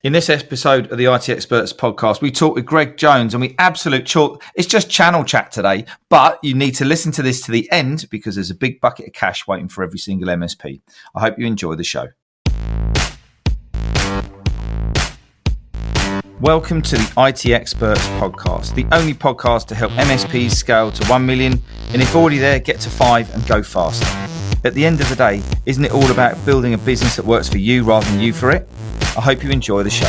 In this episode of the IT Experts podcast, we talk with Greg Jones and it's just channel chat today, but you need to listen to this to the end because there's a big bucket of cash waiting for every single MSP. I hope you enjoy the show. Welcome to the IT Experts podcast, the only podcast to help MSPs scale to 1 million and if already there, get to 5 and go faster. At the end of the day, isn't it all about building a business that works for you rather than you for it? I hope you enjoy the show.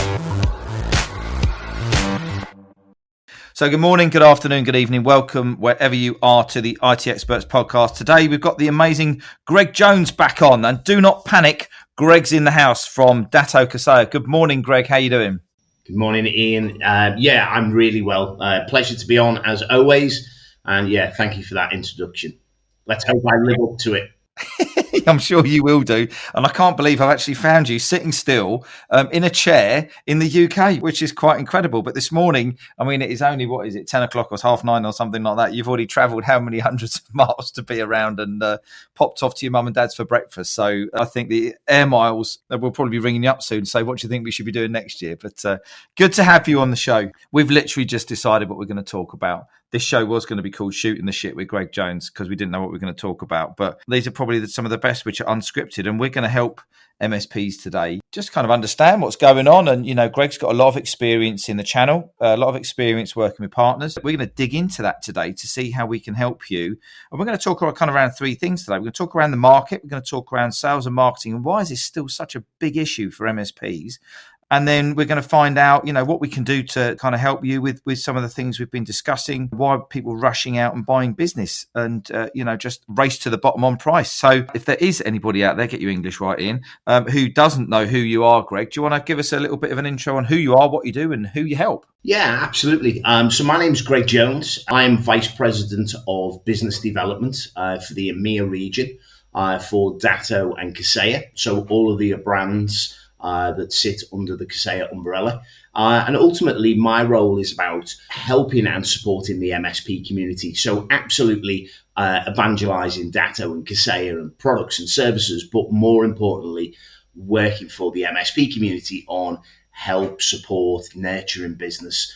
So good morning, good afternoon, good evening. Welcome wherever you are to the IT Experts podcast. Today we've got the amazing Greg Jones back on, and do not panic, Greg's in the house from Datto, Kaseya. Good morning, Greg. How you doing? Good morning, Ian. I'm really well. Pleasure to be on as always. And thank you for that introduction. Let's hope I live up to it. I'm sure you will do. And I can't believe I've actually found you sitting still in a chair in the UK, which is quite incredible. But this morning, I mean, it is only, 10 o'clock or 9:30 or something like that. You've already travelled how many hundreds of miles to be around and popped off to your mum and dad's for breakfast. So I think the air miles will probably be ringing you up soon to say, what do you think we should be doing next year? But good to have you on the show. We've literally just decided what we're going to talk about. This show was going to be called Shooting the Shit with Greg Jones because we didn't know what we were going to talk about. But these are probably some of the best, which are unscripted. And we're going to help MSPs today just kind of understand what's going on. And, you know, Greg's got a lot of experience in the channel, a lot of experience working with partners. We're going to dig into that today to see how we can help you. And we're going to talk around three things today. We're going to talk around the market. We're going to talk around sales and marketing. And why is this still such a big issue for MSPs? And then we're going to find out, you know, what we can do to kind of help you with some of the things we've been discussing, why people are rushing out and buying business and, just race to the bottom on price. So if there is anybody out there, get your English right, Ian, who doesn't know who you are, Greg, do you want to give us a little bit of an intro on who you are, what you do and who you help? Yeah, absolutely. So my name's Greg Jones. I'm Vice President of Business Development for the EMEA region for Datto and Kaseya. So all of the brands that sit under the Kaseya umbrella. And ultimately, my role is about helping and supporting the MSP community. So absolutely evangelizing Datto and Kaseya and products and services, but more importantly, working for the MSP community on help, support, nurturing business.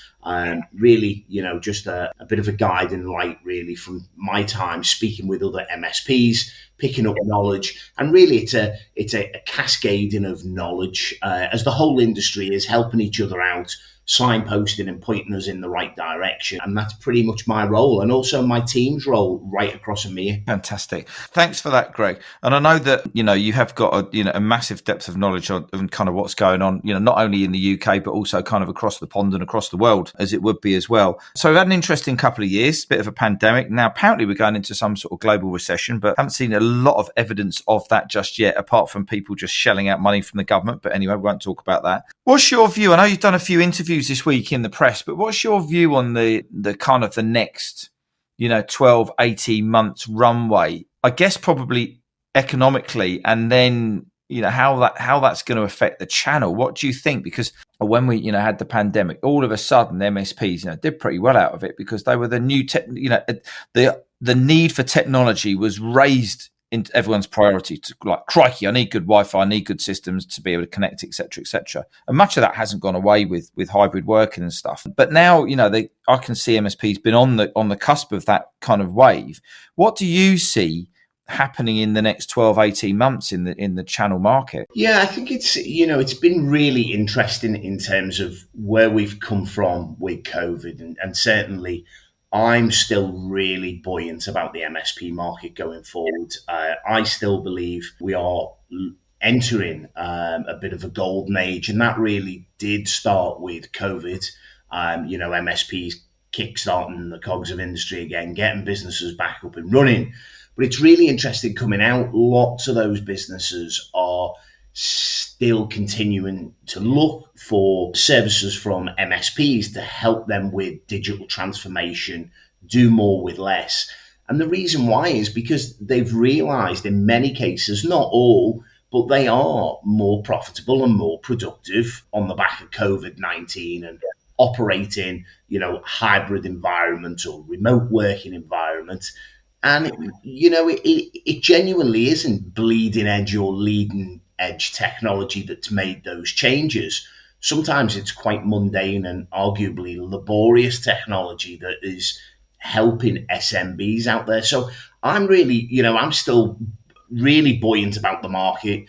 Really, just a bit of a guiding light, really, from my time speaking with other MSPs, picking up knowledge, and really it's a cascading of knowledge as the whole industry is helping each other out, signposting and pointing us in the right direction. And that's pretty much my role and also my team's role right across EMEA. Fantastic. Thanks for that, Greg. And I know that, you have got a massive depth of knowledge on kind of what's going on, not only in the UK, but also kind of across the pond and across the world, as it would be as well. So we've had an interesting couple of years, bit of a pandemic. Now, apparently we're going into some sort of global recession, but haven't seen a lot of evidence of that just yet, apart from people just shelling out money from the government. But anyway, we won't talk about that. What's your view? I know you've done a few interviews this week in the press, but what's your view on the kind of the next, 12, 18 months runway? I guess probably economically, and then, how that's going to affect the channel. What do you think? Because when we, had the pandemic, all of a sudden the MSPs, did pretty well out of it because they were the new the need for technology was raised in everyone's priority to, like, crikey, I need good Wi-Fi, I need good systems to be able to connect, et cetera, et cetera. And much of that hasn't gone away with hybrid working and stuff. But now, I can see MSP's been on the cusp of that kind of wave. What do you see happening in the next 12, 18 months in the channel market? Yeah, I think it's been really interesting in terms of where we've come from with COVID, and certainly I'm still really buoyant about the MSP market going forward. I still believe we are entering a bit of a golden age, and that really did start with COVID. MSPs kickstarting the cogs of industry again, getting businesses back up and running. But it's really interesting coming out. Lots of those businesses are still continuing to look for services from MSPs to help them with digital transformation, do more with less. And the reason why is because they've realized in many cases, not all, but they are more profitable and more productive on the back of COVID-19 and operating, hybrid environment or remote working environment. And, it genuinely isn't bleeding edge or leading edge technology that's made those changes. sometimes it's quite mundane and arguably laborious technology that is helping SMBs out there. So I'm really, I'm still really buoyant about the market.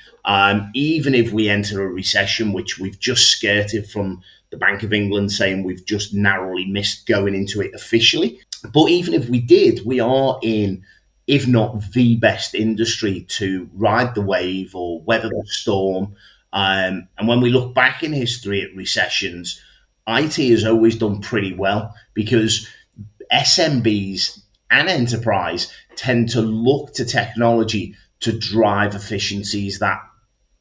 Even if we enter a recession, which we've just skirted from the Bank of England saying we've just narrowly missed going into it officially. But even if we did, we are in, if not the best industry to ride the wave or weather the storm. And when we look back in history at recessions, IT has always done pretty well because SMBs and enterprise tend to look to technology to drive efficiencies that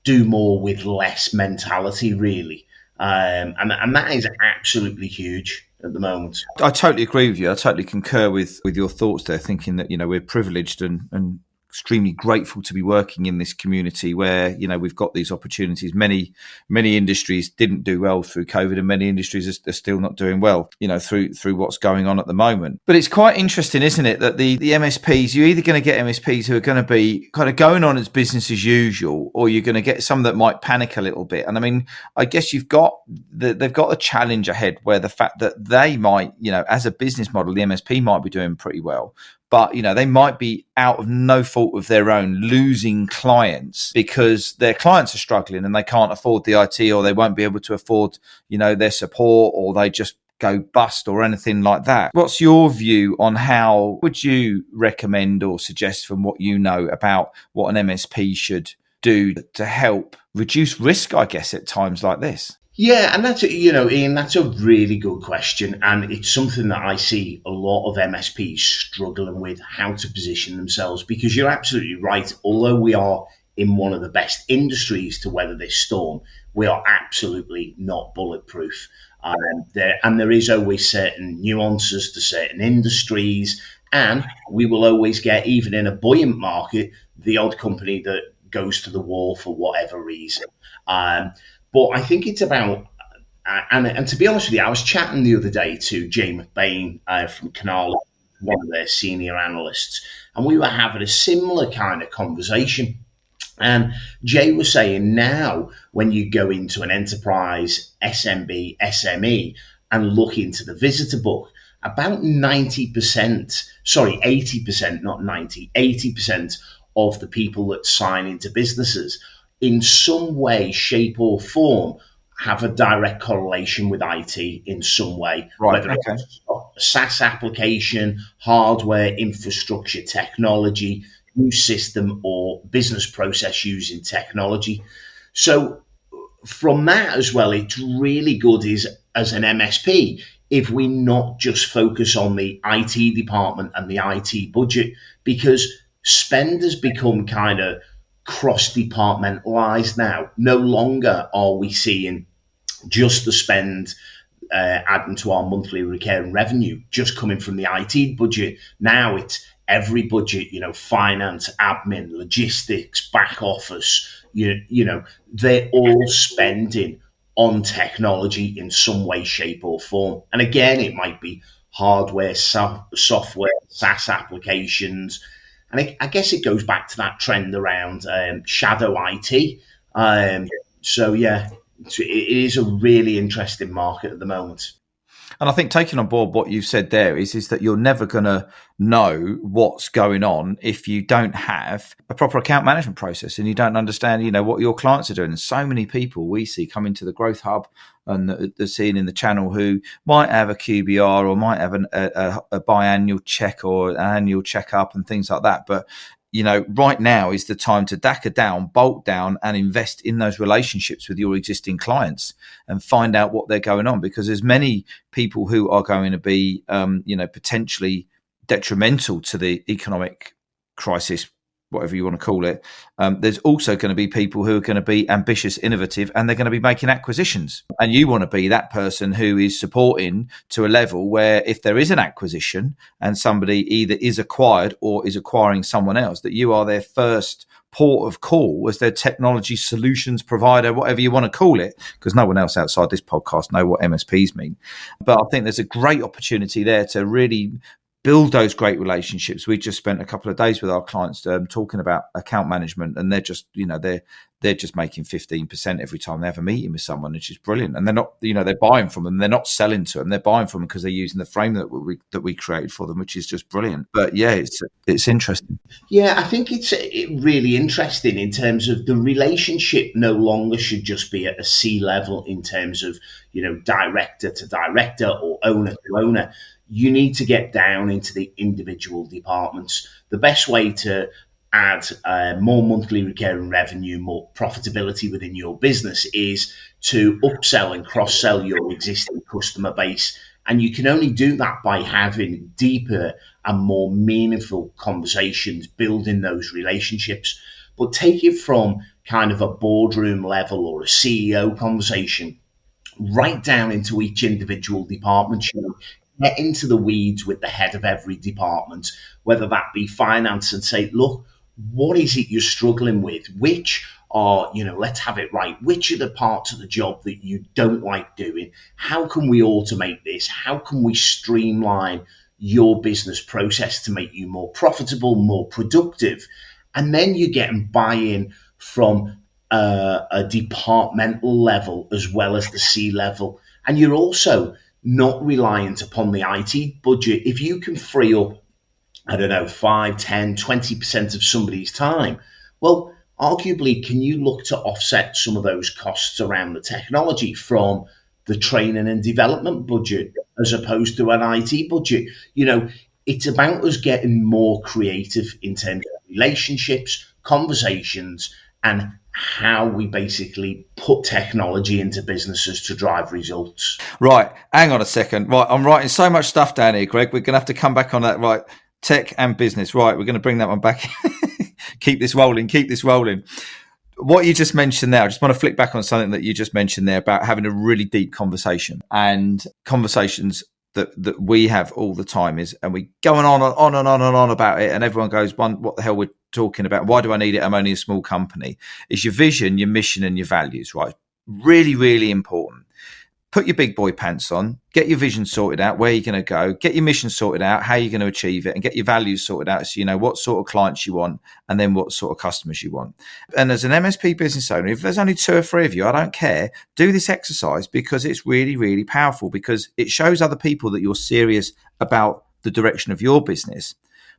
do more with less mentality, really. And that is absolutely huge at the moment. I totally agree with you. I totally concur with your thoughts there, thinking that, we're privileged and extremely grateful to be working in this community where, we've got these opportunities. Many industries didn't do well through COVID, and many industries are still not doing well, through what's going on at the moment. But it's quite interesting, isn't it, that the MSPs, you're either going to get MSPs who are going to be kind of going on as business as usual, or you're going to get some that might panic a little bit. And I mean, I guess they've got a challenge ahead where the fact that they might, as a business model, the MSP might be doing pretty well. But, they might be out of no fault of their own losing clients because their clients are struggling and they can't afford the IT, or they won't be able to afford, their support, or they just go bust or anything like that. What's your view on how would you recommend or suggest, from what you know, about what an MSP should do to help reduce risk, I guess, at times like this? Yeah, and that's, Ian, that's a really good question. And it's something that I see a lot of MSPs struggling with, how to position themselves, because you're absolutely right. Although we are in one of the best industries to weather this storm, we are absolutely not bulletproof. There is always certain nuances to certain industries, and we will always get, even in a buoyant market, the odd company that goes to the wall for whatever reason. But I think it's about, and to be honest with you, I was chatting the other day to Jay McBain from Canal, one of their senior analysts, and we were having a similar kind of conversation. And Jay was saying now, when you go into an enterprise, SMB, SME, and look into the visitor book, about 80%, not 90, 80% of the people that sign into businesses in some way, shape or form have a direct correlation with IT in some way, right, whether it's a SaaS application, hardware, infrastructure, technology, new system, or business process using technology. So from that as well, it's really good as an MSP, if we not just focus on the IT department and the IT budget, because spend has become kind of cross-departmentalized now. No longer are we seeing just the spend adding to our monthly recurring revenue just coming from the IT budget. Now it's every budget, finance, admin, logistics, back office, they're all spending on technology in some way, shape or form. And again, it might be hardware, software, SaaS applications. And I guess it goes back to that trend around shadow IT. So, yeah, it is a really interesting market at the moment. And I think, taking on board what you've said there, is that you're never going to know what's going on if you don't have a proper account management process and you don't understand, what your clients are doing. And so many people we see come into the Growth Hub and they're seen in the channel who might have a QBR or might have a biannual check or an annual checkup and things like that. But right now is the time to dacker down, bolt down, and invest in those relationships with your existing clients and find out what they're going on, because there's many people who are going to be, potentially detrimental to the economic crisis, whatever you want to call it. There's also going to be people who are going to be ambitious, innovative, and they're going to be making acquisitions. And you want to be that person who is supporting to a level where if there is an acquisition and somebody either is acquired or is acquiring someone else, that you are their first port of call as their technology solutions provider, whatever you want to call it, because no one else outside this podcast know what MSPs mean. But I think there's a great opportunity there to really build those great relationships. We just spent a couple of days with our clients talking about account management, and they're just, they're they're just making 15% every time they have a meeting with someone, which is brilliant. And they're not, they're buying from them. They're not selling to them. They're buying from them because they're using the frame that we created for them, which is just brilliant. But yeah, it's interesting. Yeah, I think it's really interesting in terms of the relationship no longer should just be at a C level in terms of, director to director or owner to owner. You need to get down into the individual departments. The best way to add more monthly recurring revenue, more profitability within your business is to upsell and cross-sell your existing customer base. And you can only do that by having deeper and more meaningful conversations, building those relationships. But take it from kind of a boardroom level or a CEO conversation right down into each individual department. Get into the weeds with the head of every department, whether that be finance, and say, look, what is it you're struggling with? Which are, let's have it right. Which are the parts of the job that you don't like doing? How can we automate this? How can we streamline your business process to make you more profitable, more productive? And then you get buy-in from a departmental level as well as the C level. And you're also not reliant upon the IT budget. If you can free up, 5, 10, 20% of somebody's time, well, arguably, can you look to offset some of those costs around the technology from the training and development budget as opposed to an IT budget? It's about us getting more creative in terms of relationships, conversations, and how we basically put technology into businesses to drive results. Right. Hang on a second. Right. I'm writing so much stuff down here, Greg. We're going to have to come back on that. Right. Tech and business. Right. We're going to bring that one back. Keep this rolling. What you just mentioned there, I just want to flick back on something that you just mentioned there about having a really deep conversation, and conversations that we have all the time and we going on and on about it, and everyone goes, what the hell we're talking about? Why do I need it? I'm only a small company. It's your vision, your mission, and your values, right? Really, really important. Put your big boy pants on, get your vision sorted out, where you're going to go, get your mission sorted out, how you're going to achieve it, and get your values sorted out so you know what sort of clients you want and then what sort of customers you want. And as an MSP business owner, if there's only 2 or 3 of you, I don't care, do this exercise because it's really, really powerful, because it shows other people that you're serious about the direction of your business.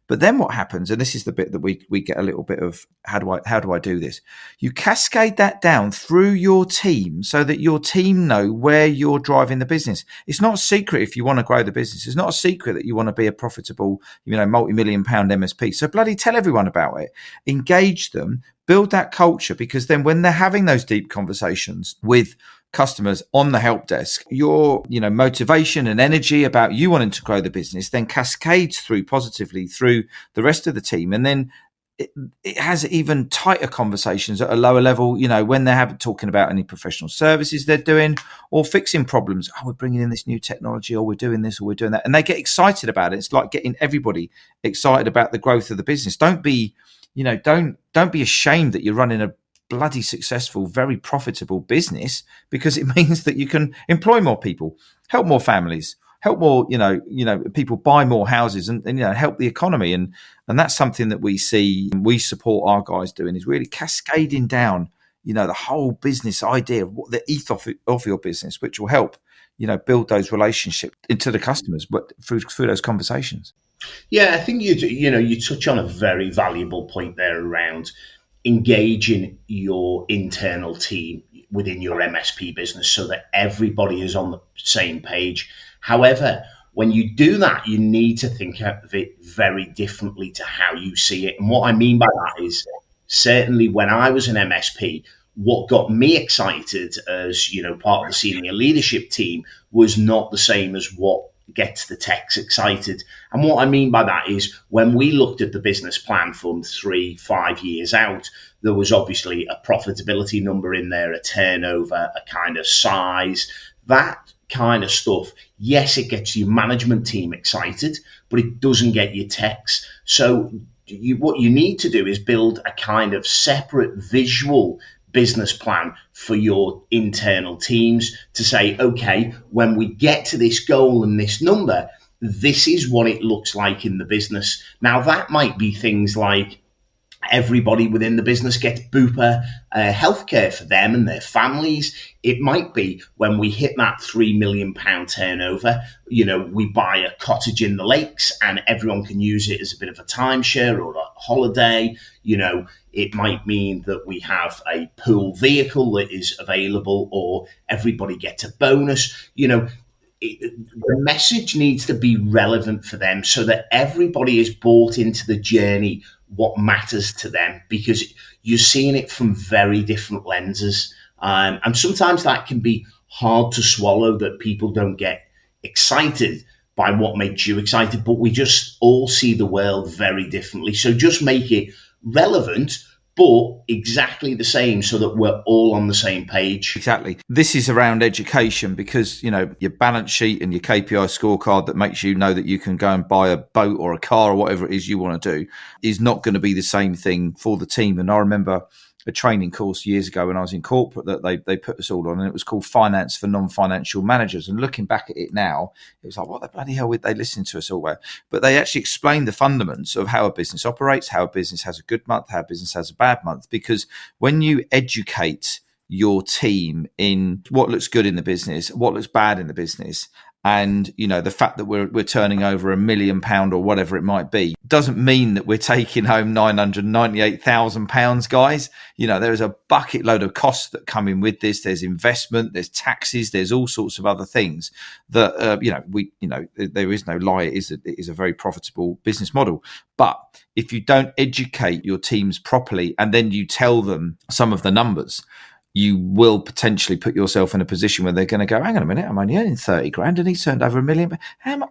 But then what happens, and this is the bit that we get a little bit of, how do I do this? You cascade that down through your team so that your team know where you're driving the business. It's not a secret if you want to grow the business. It's not a secret that you want to be a profitable, multi-million-pound MSP. So bloody tell everyone about it. Engage them, build that culture, because then when they're having those deep conversations with customers on the help desk, your motivation and energy about you wanting to grow the business then cascades through positively through the rest of the team, and then it has even tighter conversations at a lower level, when they're talking about any professional services they're doing or fixing problems. We're bringing in this new technology, or we're doing this, or we're doing that, and they get excited about it. It's like getting everybody excited about the growth of the business. Don't be ashamed that you're running a bloody successful, very profitable business, because it means that you can employ more people, help more families, help more, people buy more houses, and help the economy. And that's something that we support our guys doing, is really cascading down, the whole business idea of what the ethos of your business, which will help, build those relationships into the customers, but through those conversations. Yeah, I think you touch on a very valuable point there around engaging your internal team within your MSP business so that everybody is on the same page. However, when you do that, you need to think of it very differently to how you see it. And what I mean by that is, certainly when I was an MSP, what got me excited as part of the senior leadership team was not the same as what gets the techs excited. And what I mean by that is, when we looked at the business plan from 3-5 years out, there was obviously a profitability number in there, a turnover, a kind of size, that kind of stuff. Yes, it gets your management team excited, but it doesn't get your techs. So what you need to do is build a kind of separate visual business plan for your internal teams to say, okay, when we get to this goal and this number, this is what it looks like in the business. Now, that might be things like everybody within the business gets Bupa healthcare for them and their families. It might be when we hit that £3 million turnover, we buy a cottage in the lakes and everyone can use it as a bit of a timeshare or a holiday. It might mean that we have a pool vehicle that is available, or everybody gets a bonus. The message needs to be relevant for them so that everybody is bought into the journey, what matters to them, because you're seeing it from very different lenses. And sometimes that can be hard to swallow, that people don't get excited by what makes you excited, but we just all see the world very differently. So just make it relevant, but exactly the same, so that we're all on the same page. Exactly. This is around education, because, your balance sheet and your KPI scorecard that makes you know that you can go and buy a boat or a car or whatever it is you want to do is not going to be the same thing for the team. And I remember a training course years ago when I was in corporate that they put us all on, and it was called Finance for Non-Financial Managers. And looking back at it now, it was like, what the bloody hell would they listen to us all about? But they actually explained the fundamentals of how a business operates, how a business has a good month, how a business has a bad month. Because when you educate your team in what looks good in the business, what looks bad in the business, and the fact that we're turning over £1 million or whatever it might be, doesn't mean that we're taking home £998,000, guys. There is a bucket load of costs that come in with this. There's investment, there's taxes, there's all sorts of other things that there is no lie. It is a very profitable business model. But if you don't educate your teams properly and then you tell them some of the numbers, you will potentially put yourself in a position where they're going to go, hang on a minute, I'm only earning 30 grand and he's turned over £1 million.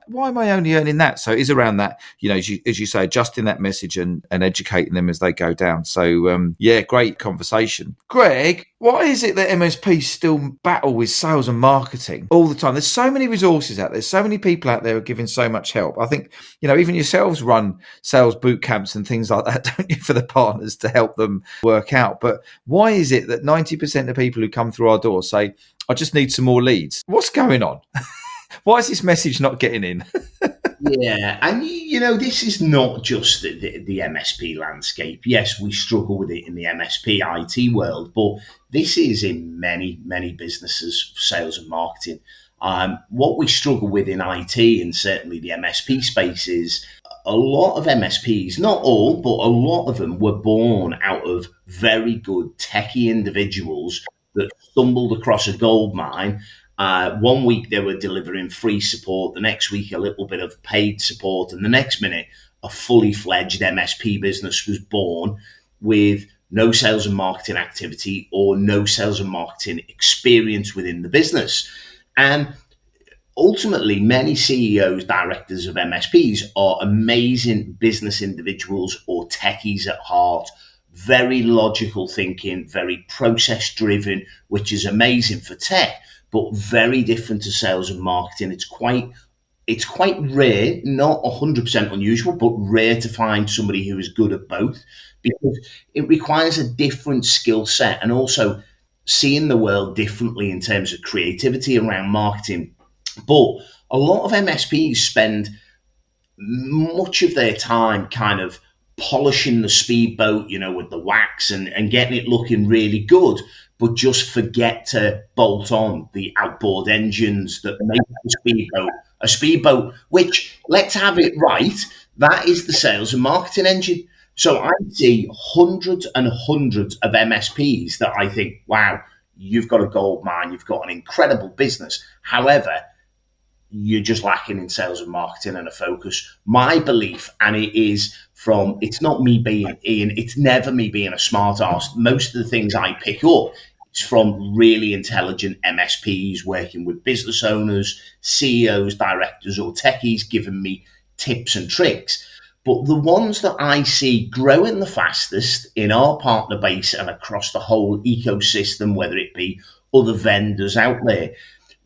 Why am I only earning that? So it is around that, as you say, adjusting that message and educating them as they go down. So, great conversation. Greg, why is it that MSPs still battle with sales and marketing all the time? There's so many resources out there. So many people out there who are giving so much help. I think, even yourselves run sales boot camps and things like that, don't you, for the partners to help them work out. But why is it that 90% of people who come through our door say, I just need some more leads? What's going on? Why is this message not getting in? Yeah, and this is not just the MSP landscape. Yes, we struggle with it in the MSP IT world, but this is in many, many businesses, sales and marketing. What we struggle with in IT, and certainly the MSP space, is a lot of MSPs, not all, but a lot of them were born out of very good techie individuals that stumbled across a gold mine. One week they were delivering free support, the next week a little bit of paid support, and the next minute a fully fledged MSP business was born with no sales and marketing activity or no sales and marketing experience within the business. And ultimately, many CEOs, directors of MSPs are amazing business individuals or techies at heart, very logical thinking, very process driven, which is amazing for tech, but very different to sales and marketing. It's quite rare, not 100% unusual, but rare to find somebody who is good at both, because it requires a different skill set and also seeing the world differently in terms of creativity around marketing. But a lot of MSPs spend much of their time kind of polishing the speedboat, with the wax and getting it looking really good, but just forget to bolt on the outboard engines that make the speedboat a speedboat, which, let's have it right, that is the sales and marketing engine. So I see hundreds and hundreds of MSPs that I think, wow, you've got a gold mine, you've got an incredible business. However, you're just lacking in sales and marketing and a focus. My belief, and it's not me being Ian, it's never me being a smart ass. Most of the things I pick up is from really intelligent MSPs working with business owners, CEOs, directors, or techies giving me tips and tricks. But the ones that I see growing the fastest in our partner base and across the whole ecosystem, whether it be other vendors out there,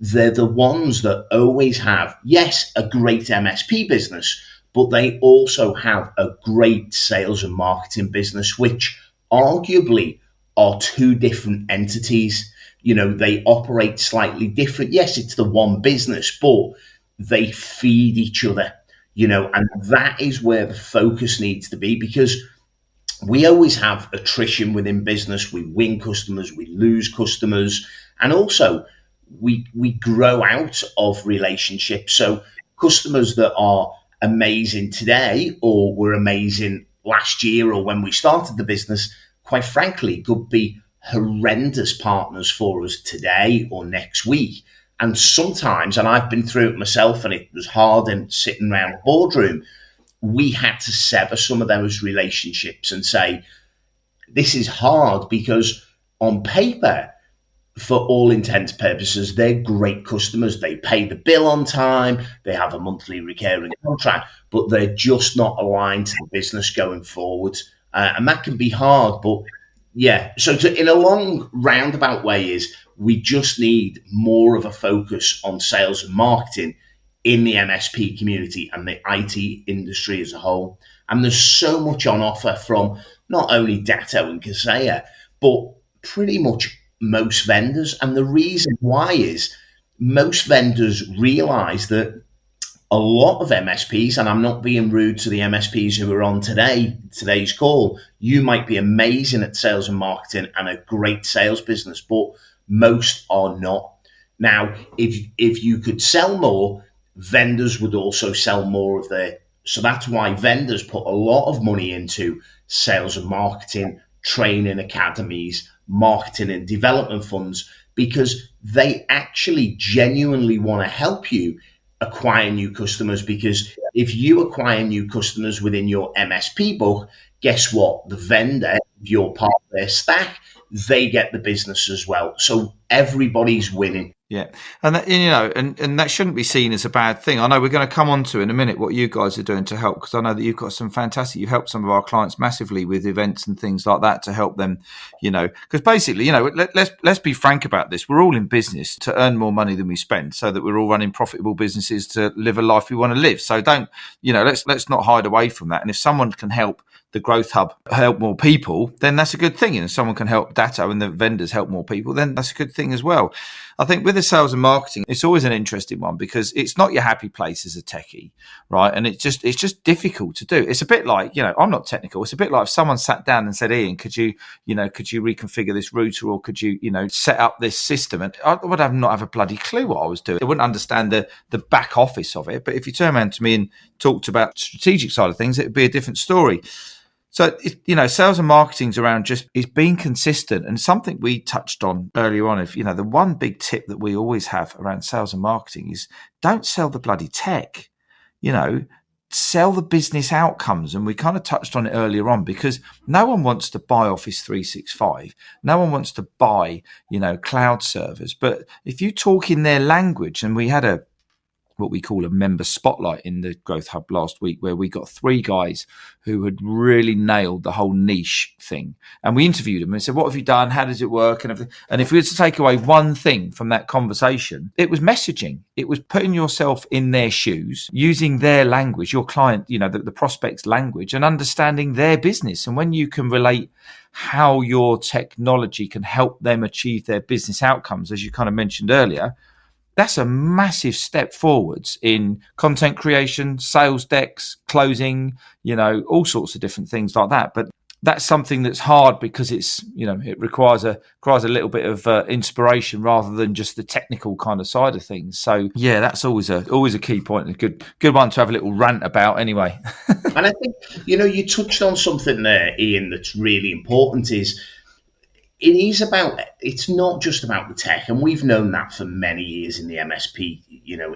they're the ones that always have, yes, a great MSP business, but they also have a great sales and marketing business, which arguably are two different entities. They operate slightly different. Yes, it's the one business, but they feed each other, and that is where the focus needs to be, because we always have attrition within business. We win customers, we lose customers, and also we grow out of relationships. So customers that are amazing today or were amazing last year or when we started the business, quite frankly, could be horrendous partners for us today or next week. And sometimes, and I've been through it myself, and it was hard and sitting around a boardroom, we had to sever some of those relationships and say, this is hard because on paper, for all intents and purposes, they're great customers. They pay the bill on time. They have a monthly recurring contract, but they're just not aligned to the business going forward. And that can be hard, but yeah. So in a long roundabout way is we just need more of a focus on sales and marketing in the MSP community and the IT industry as a whole. And there's so much on offer from not only Datto and Kaseya, but pretty much most vendors. And the reason why is most vendors realize that a lot of MSPs, and I'm not being rude to the MSPs who are on today's call, you might be amazing at sales and marketing and a great sales business, but most are not. Now, if you could sell more, vendors would also sell more of their. So that's why vendors put a lot of money into sales and marketing, training academies, marketing and development funds, because they actually genuinely want to help you acquire new customers. Because if you acquire new customers within your MSP book, guess what? The vendor, if you're part of their stack, they get the business as well. So everybody's winning. Yeah, and that, and that shouldn't be seen as a bad thing. I know we're going to come on to in a minute what you guys are doing to help, because I know that you've got some fantastic. You've helped some of our clients massively with events and things like that to help them. Because basically, let's be frank about this. We're all in business to earn more money than we spend, so that we're all running profitable businesses to live a life we want to live. So don't, let's not hide away from that. And if someone can help the Growth Hub help more people, then that's a good thing. And if someone can help Datto and the vendors help more people, then that's a good thing as well. I think with the sales and marketing, it's always an interesting one because it's not your happy place as a techie, right? And it's just difficult to do. It's a bit like, I'm not technical. It's a bit like if someone sat down and said, Ian, could you reconfigure this router, or could you, set up this system? And I would not have a bloody clue what I was doing. I wouldn't understand the back office of it. But if you turn around to me and talked about the strategic side of things, it would be a different story. So, sales and marketing's around is being consistent, and something we touched on earlier on. If, the one big tip that we always have around sales and marketing is don't sell the bloody tech, sell the business outcomes. And we kind of touched on it earlier on, because no one wants to buy Office 365. No one wants to buy, cloud servers. But if you talk in their language, and we had what we call a member spotlight in the Growth Hub last week, where we got 3 guys who had really nailed the whole niche thing. And we interviewed them and said, what have you done? How does it work? And if we were to take away one thing from that conversation, it was messaging. It was putting yourself in their shoes, using their language, your client, the prospect's language, and understanding their business. And when you can relate how your technology can help them achieve their business outcomes, as you kind of mentioned earlier, that's a massive step forwards in content creation, sales decks, closing, all sorts of different things like that. But that's something that's hard because it's, it requires a little bit of inspiration rather than just the technical kind of side of things. So yeah, that's always a key point, and a good one to have a little rant about anyway. And I think, you touched on something there, Ian, that's really important is, it's not just about the tech, and we've known that for many years in the MSP,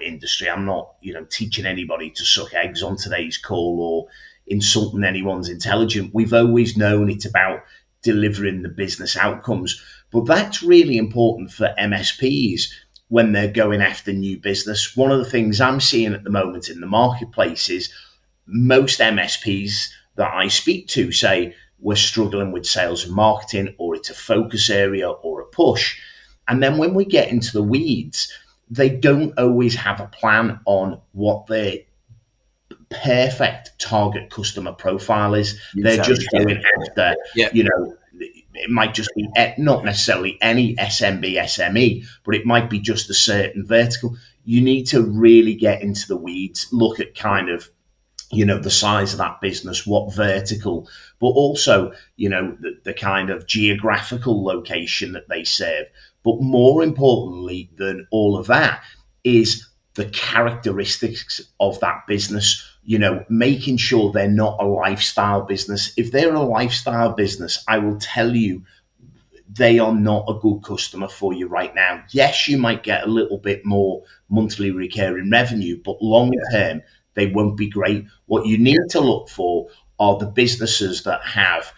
industry. I'm not, teaching anybody to suck eggs on today's call or insulting anyone's intelligence. We've always known it's about delivering the business outcomes, but that's really important for MSPs when they're going after new business. One of the things I'm seeing at the moment in the marketplace is most MSPs that I speak to say, we're struggling with sales and marketing, or it's a focus area or a push. And then when we get into the weeds, they don't always have a plan on what their perfect target customer profile is. Exactly. They're just going after, it might just be not necessarily any SMB, SME, but it might be just a certain vertical. You need to really get into the weeds, look at kind of the size of that business, what vertical, but also, the kind of geographical location that they serve. But more importantly than all of that is the characteristics of that business, making sure they're not a lifestyle business. If they're a lifestyle business, I will tell you, they are not a good customer for you right now. Yes, you might get a little bit more monthly recurring revenue, but long term, they won't be great. What you need to look for are the businesses that have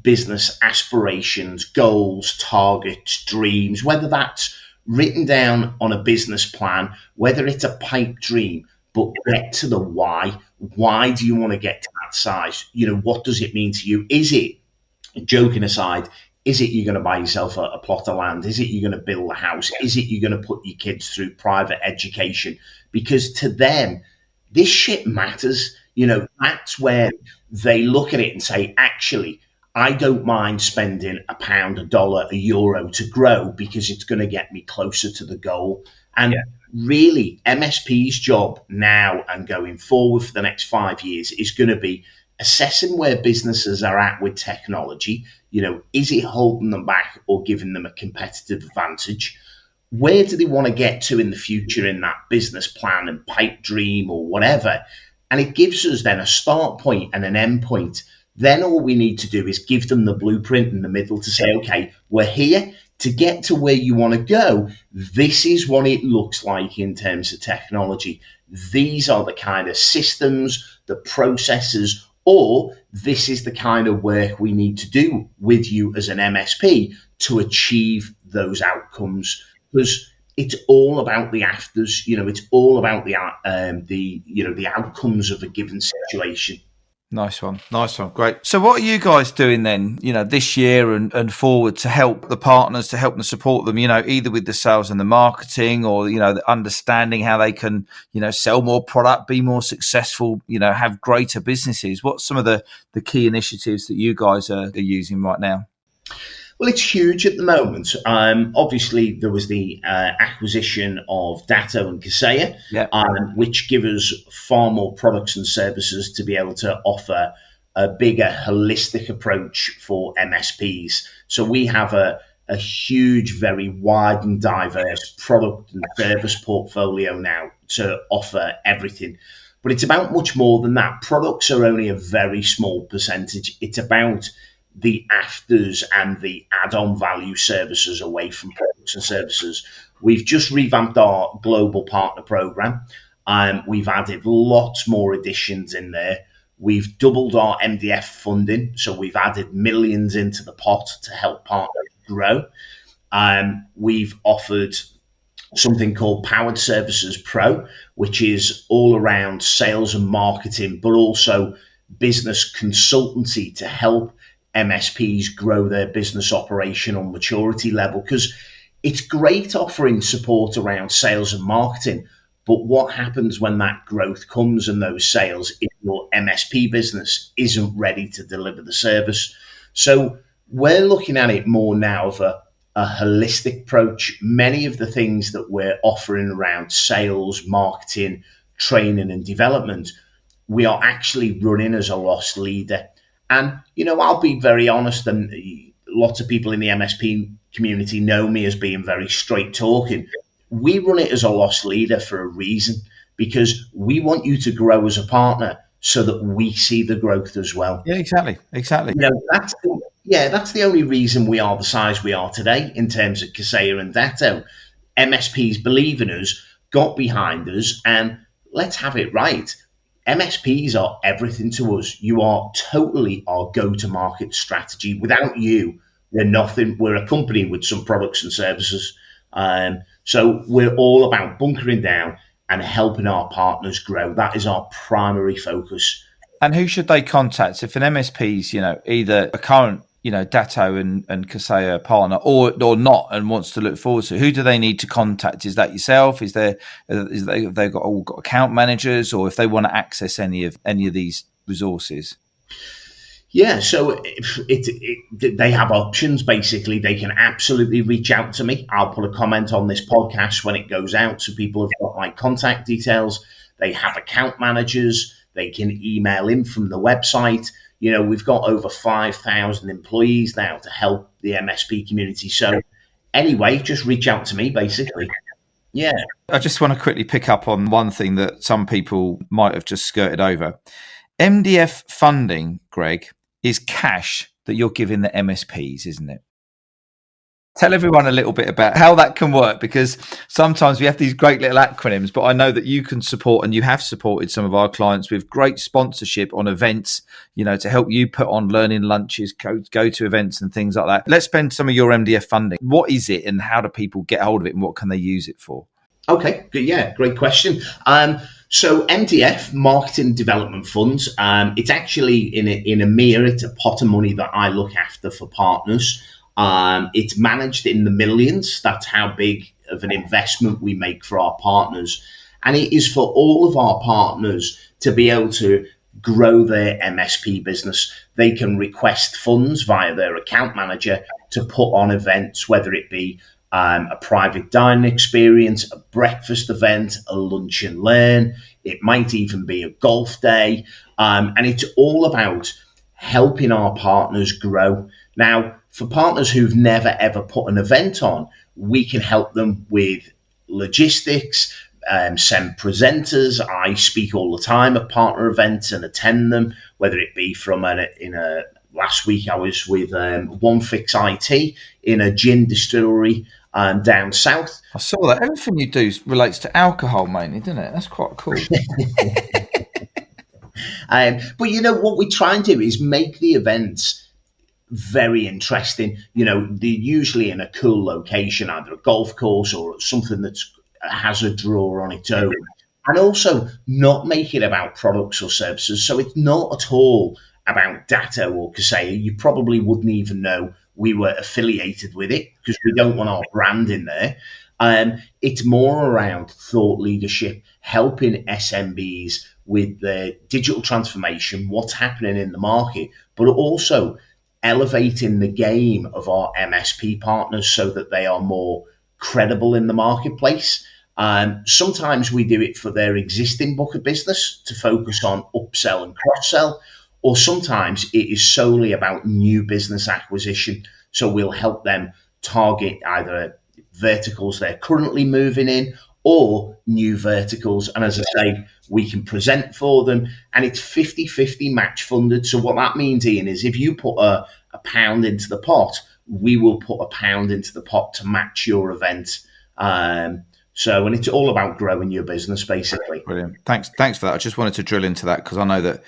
business aspirations, goals, targets, dreams, whether that's written down on a business plan, whether it's a pipe dream, but get to the why. Why do you want to get to that size? What does it mean to you? Is it, joking aside, is it you're going to buy yourself a plot of land? Is it you're going to build a house? Is it you're going to put your kids through private education? Because to them, this shit matters. That's where they look at it and say, actually, I don't mind spending a pound, a dollar, a euro to grow because it's going to get me closer to the goal. And really, MSP's job now and going forward for the next 5 years is going to be assessing where businesses are at with technology. Is it holding them back or giving them a competitive advantage? Where do they want to get to in the future in that business plan and pipe dream or whatever? And it gives us then a start point and an end point. Then all we need to do is give them the blueprint in the middle to say, okay, we're here to get to where you want to go. This is what it looks like in terms of technology. These are the kind of systems, the processes, or this is the kind of work we need to do with you as an MSP to achieve those outcomes. Because it's all about the afters, it's all about the outcomes of a given situation. Nice one. Great. So what are you guys doing then, this year and forward to help the partners, to help them support them, either with the sales and the marketing or, the understanding how they can, sell more product, be more successful, have greater businesses? What's some of the key initiatives that you guys are using right now? Well, it's huge at the moment. Obviously, there was the acquisition of Datto and Kaseya, which give us far more products and services to be able to offer a bigger holistic approach for MSPs. So we have a huge, very wide and diverse product and service portfolio now to offer everything. But it's about much more than that. Products are only a very small percentage. It's about the afters and the add-on value services away from products and services. We've just revamped our global partner program. We've added lots more additions in there. We've doubled our MDF funding, so we've added millions into the pot to help partners grow. We've offered something called Powered Services Pro, which is all around sales and marketing, but also business consultancy to help MSPs grow their business operational maturity level. Because it's great offering support around sales and marketing, but what happens when that growth comes and those sales if your MSP business isn't ready to deliver the service? So we're looking at it more now of a holistic approach. Many of the things that we're offering around sales, marketing, training and development, we are actually running as a loss leader. And, I'll be very honest, and lots of people in the MSP community know me as being very straight talking. We run it as a loss leader for a reason, because we want you to grow as a partner so that we see the growth as well. Yeah, exactly. That's the only reason we are the size we are today in terms of Kaseya and Datto. MSPs believe in us, got behind us, and let's have it right. MSPs are everything to us. You are totally our go-to-market strategy. Without you, we're nothing. We're a company with some products and services. So we're all about bunkering down and helping our partners grow. That is our primary focus. And who should they contact if an MSP's, either a current, Datto and Kaseya partner or not and wants to look forward to? Who do they need to contact? Is that yourself? Have they got account managers, or if they want to access any of these resources? Yeah, so they have options. Basically, they can absolutely reach out to me. I'll put a comment on this podcast when it goes out, so people have got my contact details. They have account managers. They can email in from the website. We've got over 5,000 employees now to help the MSP community. So anyway, just reach out to me, basically. Yeah. I just want to quickly pick up on one thing that some people might have just skirted over. MDF funding, Greg, is cash that you're giving the MSPs, isn't it? Tell everyone a little bit about how that can work, because sometimes we have these great little acronyms, but I know that you can support, and you have supported some of our clients with great sponsorship on events, to help you put on learning lunches, go to events and things like that. Let's spend some of your MDF funding. What is it and how do people get hold of it and what can they use it for? Okay, yeah, great question. So MDF, Marketing Development Funds, it's actually in EMEA. It's a pot of money that I look after for partners. It's managed in the millions. That's how big of an investment we make for our partners. And it is for all of our partners to be able to grow their MSP business. They can request funds via their account manager to put on events, whether it be a private dining experience, a breakfast event, a lunch and learn. It might even be a golf day. And it's all about helping our partners grow. Now, for partners who've never ever put an event on, we can help them with logistics, send presenters. I speak all the time at partner events and attend them, whether it be from last week I was with One Fix IT in a gin distillery down south. I saw that. Everything you do relates to alcohol mainly, doesn't it? That's quite cool. But what we try and do is make the events very interesting. They're usually in a cool location, either a golf course or something that has a draw on its own. And also not make it about products or services. So it's not at all about Datto or Kaseya. You probably wouldn't even know we were affiliated with it because we don't want our brand in there. It's more around thought leadership, helping SMBs with the digital transformation, what's happening in the market, but also elevating the game of our MSP partners so that they are more credible in the marketplace. Sometimes we do it for their existing book of business to focus on upsell and cross-sell, or sometimes it is solely about new business acquisition. So we'll help them target either verticals they're currently moving in or new verticals. And as I say, we can present for them, and it's 50-50 match funded. So what that means, Ian, is if you put a pound into the pot, we will put a pound into the pot to match your event. And it's all about growing your business, basically. Brilliant. Thanks for that. I just wanted to drill into that because I know that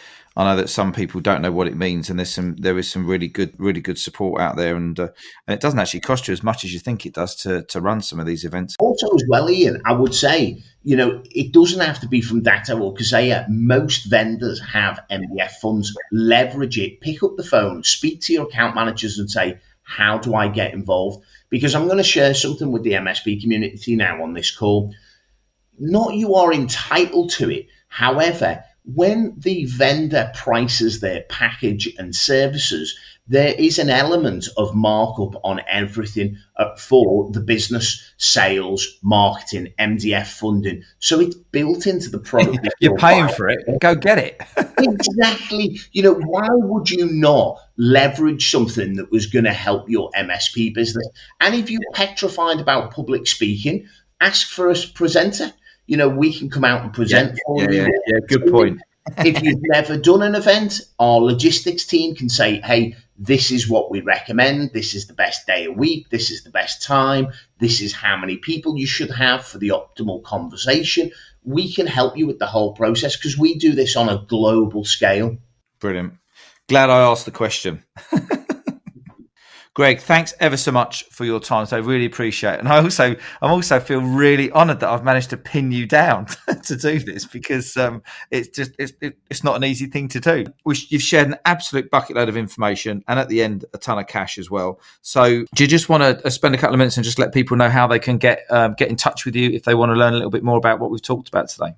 some people don't know what it means, and there is some really good support out there, and it doesn't actually cost you as much as you think it does to run some of these events. Also, as well, Ian, I would say it doesn't have to be from Datto or Kaseya. Most vendors have MDF funds. Leverage it. Pick up the phone. Speak to your account managers and say, "How do I get involved?" Because I'm going to share something with the MSP community now on this call. Not you are entitled to it. However, when the vendor prices their package and services, there is an element of markup on everything for the business, sales, marketing, MDF funding. So it's built into the product. You're paying for it. Go get it. Exactly. Why would you not leverage something that was going to help your MSP business? And if you're petrified about public speaking, ask for a presenter. We can come out and present for you. Yeah, good point. If you've never done an event, our logistics team can say, hey, this is what we recommend. This is the best day a week. This is the best time. This is how many people you should have for the optimal conversation. We can help you with the whole process because we do this on a global scale. Brilliant. Glad I asked the question. Greg, thanks ever so much for your time. So I really appreciate it. And I also feel really honoured that I've managed to pin you down to do this because it's not an easy thing to do. You've shared an absolute bucket load of information and at the end, a ton of cash as well. So do you just want to spend a couple of minutes and just let people know how they can get in touch with you if they want to learn a little bit more about what we've talked about today?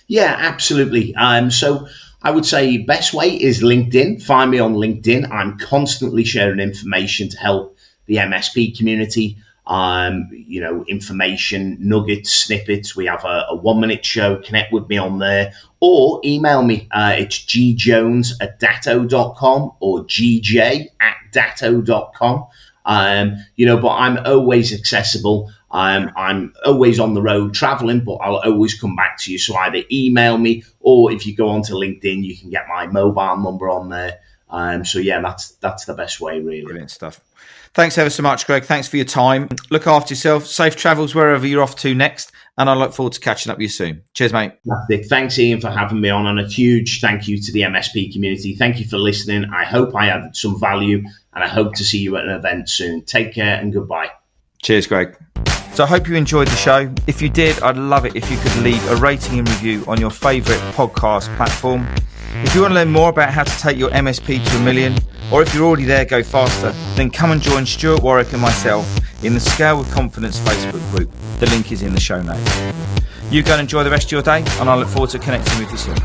Yeah, absolutely. So I would say best way is LinkedIn. Find me on LinkedIn. I'm constantly sharing information to help the MSP community. information, nuggets, snippets. We have a 1 minute show. Connect with me on there or email me. It's gjones@datto.com or gj@datto.com. But I'm always accessible. I'm always on the road traveling, but I'll always come back to you. So either email me or if you go onto LinkedIn, you can get my mobile number on there. That's the best way, really. Brilliant stuff. Thanks ever so much, Greg. Thanks for your time. Look after yourself. Safe travels wherever you're off to next. And I look forward to catching up with you soon. Cheers, mate. Fantastic. Thanks, Ian, for having me on. And a huge thank you to the MSP community. Thank you for listening. I hope I added some value and I hope to see you at an event soon. Take care and goodbye. Cheers, Greg. So I hope you enjoyed the show. If you did, I'd love it if you could leave a rating and review on your favourite podcast platform. If you want to learn more about how to take your MSP to $1 million, or if you're already there, go faster, then come and join Stuart Warwick and myself in the Scale with Confidence Facebook group. The link is in the show notes. You go and enjoy the rest of your day, and I look forward to connecting with you soon.